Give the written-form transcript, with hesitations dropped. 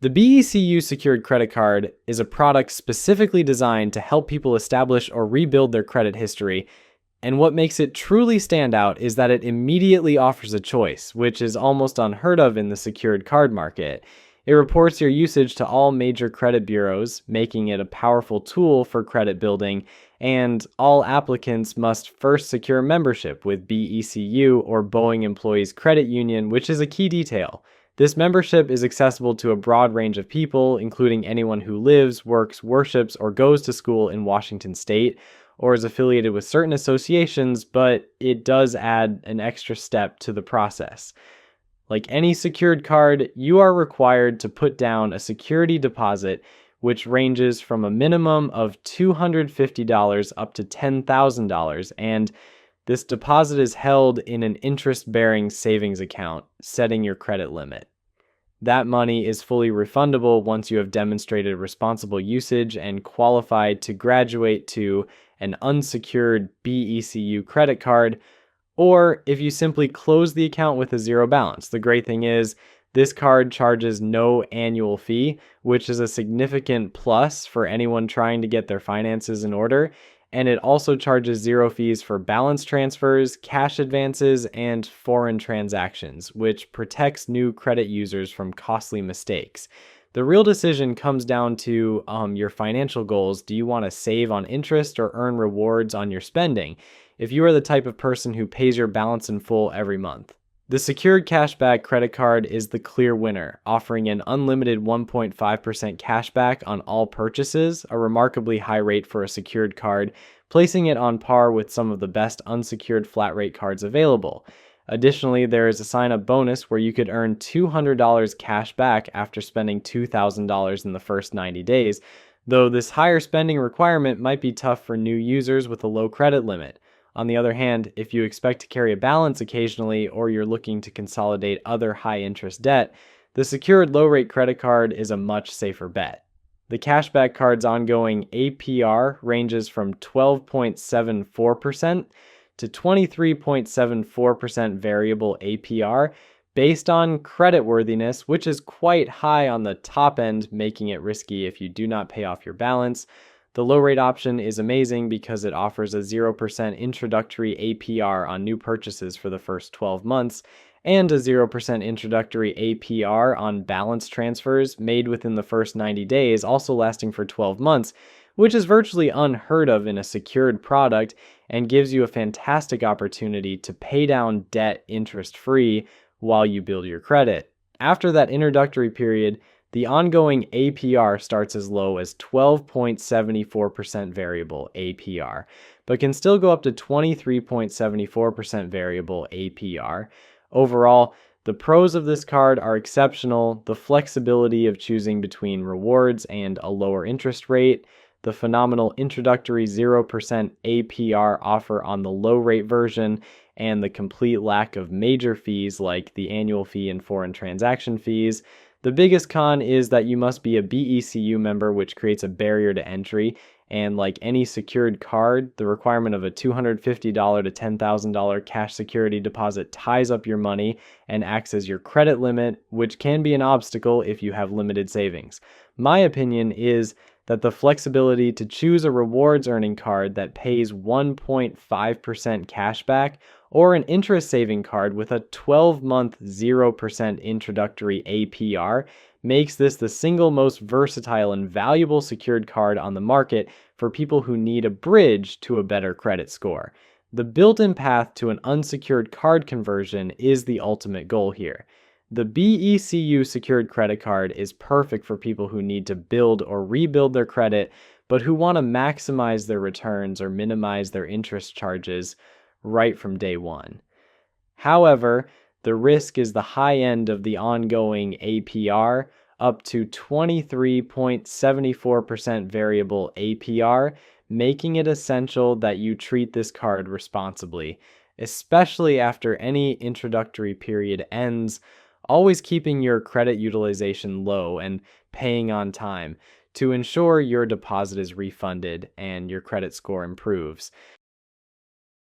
The BECU secured credit card is a product specifically designed to help people establish or rebuild their credit history, and what makes it truly stand out is that it immediately offers a choice, which is almost unheard of in the secured card market. It reports your usage to all major credit bureaus, making it a powerful tool for credit building, and all applicants must first secure membership with BECU or Boeing Employees Credit Union, which is a key detail. This membership is accessible to a broad range of people, including anyone who lives, works, worships, or goes to school in Washington state, or is affiliated with certain associations, but it does add an extra step to the process. Like any secured card, you are required to put down a security deposit, which ranges from a minimum of $250 up to $10,000, and this deposit is held in an interest-bearing savings account, setting your credit limit. That money is fully refundable once you have demonstrated responsible usage and qualified to graduate to an unsecured BECU credit card, or if you simply close the account with a zero balance. The great thing is, this card charges no annual fee, which is a significant plus for anyone trying to get their finances in order. And it also charges zero fees for balance transfers, cash advances, and foreign transactions, which protects new credit users from costly mistakes. The real decision comes down to your financial goals. Do you want to save on interest or earn rewards on your spending? If you are the type of person who pays your balance in full every month. The secured cashback credit card is the clear winner, offering an unlimited 1.5% cashback on all purchases, a remarkably high rate for a secured card, placing it on par with some of the best unsecured flat rate cards available. Additionally, there is a sign-up bonus where you could earn $200 cash back after spending $2,000 in the first 90 days, though this higher spending requirement might be tough for new users with a low credit limit. On the other hand, if you expect to carry a balance occasionally or you're looking to consolidate other high-interest debt, the secured low-rate credit card is a much safer bet. The cashback card's ongoing APR ranges from 12.74% to 23.74% variable APR based on creditworthiness, which is quite high on the top end, making it risky if you do not pay off your balance. The low rate option is amazing because it offers a 0% introductory APR on new purchases for the first 12 months and a 0% introductory APR on balance transfers made within the first 90 days, also lasting for 12 months, which is virtually unheard of in a secured product and gives you a fantastic opportunity to pay down debt interest-free while you build your credit. After that introductory period, the ongoing APR starts as low as 12.74% variable APR, but can still go up to 23.74% variable APR. Overall, the pros of this card are exceptional: the flexibility of choosing between rewards and a lower interest rate, the phenomenal introductory 0% APR offer on the low rate version, and the complete lack of major fees like the annual fee and foreign transaction fees. The biggest con is that you must be a BECU member, which creates a barrier to entry, and like any secured card, the requirement of a $250 to $10,000 cash security deposit ties up your money and acts as your credit limit, which can be an obstacle if you have limited savings. My opinion is that the flexibility to choose a rewards earning card that pays 1.5% cash back or an interest saving card with a 12-month 0% introductory APR makes this the single most versatile and valuable secured card on the market for people who need a bridge to a better credit score. The built-in path to an unsecured card conversion is the ultimate goal here. The BECU secured credit card is perfect for people who need to build or rebuild their credit, but who want to maximize their returns or minimize their interest charges right from day one. However, the risk is the high end of the ongoing APR, up to 23.74% variable APR, making it essential that you treat this card responsibly, especially after any introductory period ends, always keeping your credit utilization low and paying on time to ensure your deposit is refunded and your credit score improves.